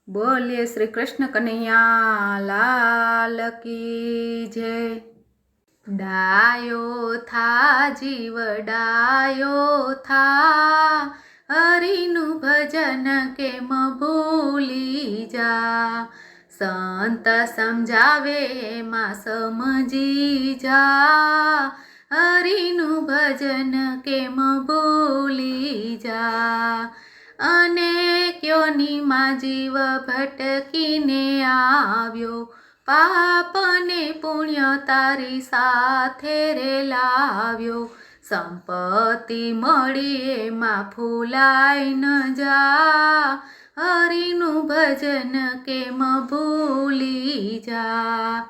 बोलिए श्री कृष्ण कन्हैया लाल की जय। डायो था जीव डायो था, हरिनु भजन केम भूली जा। संत समझावे मां समझी जा, हरिनु भजन केम भूली जा। अनेक्योनिमां जीव भटकीने આવ્યો, પાપને પુણ્ય તારી સાથે રે લાવ્યો। સંપત્તિ મળી એમાં ફૂલાઈ ન જા, હરિનું ભજન કેમ ભૂલી જા।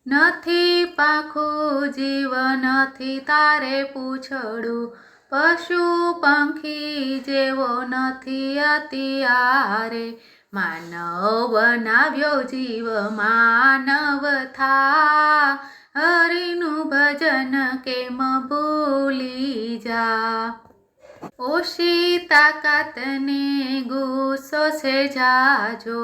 નથી પાખું જીવ નથી તારે પૂછડું, પશુ પંખી જેવો નથી અત્યારે। માનવ બનાવ્યો જીવ માનવ થા, હરિનું ભજન કેમ ભૂલી જા। ઓછી તાકાતને ગુસ્સો છે જાજો,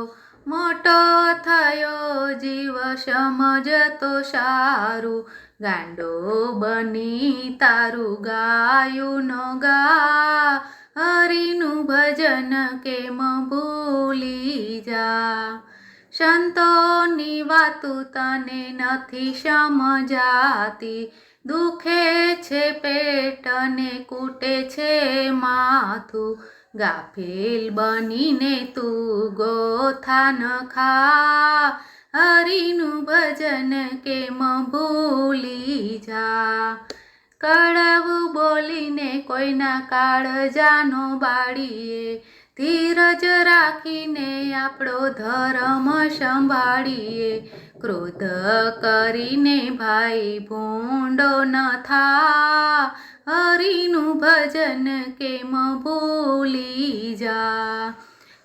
મોટો થયો જીવ સમજતો સારું। ગાંડો બની તારું ગાયું ન ગા, હરિનું ભજન કેમ ભૂલી જા। સંતોની વાતું તને નથી સમજાતી, દુખે છે પેટ ને કૂટે છે માથું। ગાફેલ બનીને તું ગોથા ન ખા, હરિનું ભજન કેમ ભૂલી જા। કડવું બોલીને કોઈના કાળજાનો બાળીએ, ધીરજ રાખીને આપણો ધર્મ સંભાળીએ। ક્રોધ કરીને ભાઈ ભૂંડો ન થા, હરિનું ભજન કેમ ભૂલી જા।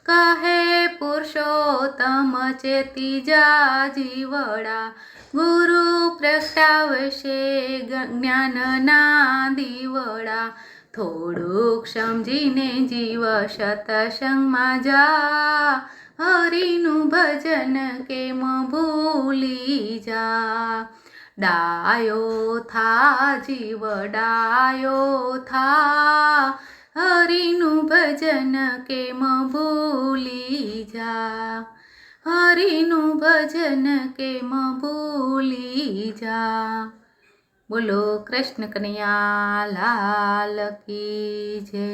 કહે પુરુષોત્તમ ચેતી જા જીવડા, ગુરુ પ્રગટાવશે જ્ઞાનના દીવડા। થોડુંક સમજીને જીવ સત્સંગમાં જા, હરિનું ભજન કેમ ભૂલી જા। ડાયો થા જીવ ડાયો થા, હરિનું ભજન કેમ ભૂલી જા। હરિનું ભજન કેમ ભૂલી જા। બોલો કૃષ્ણ કનૈયા લાલ કી જય।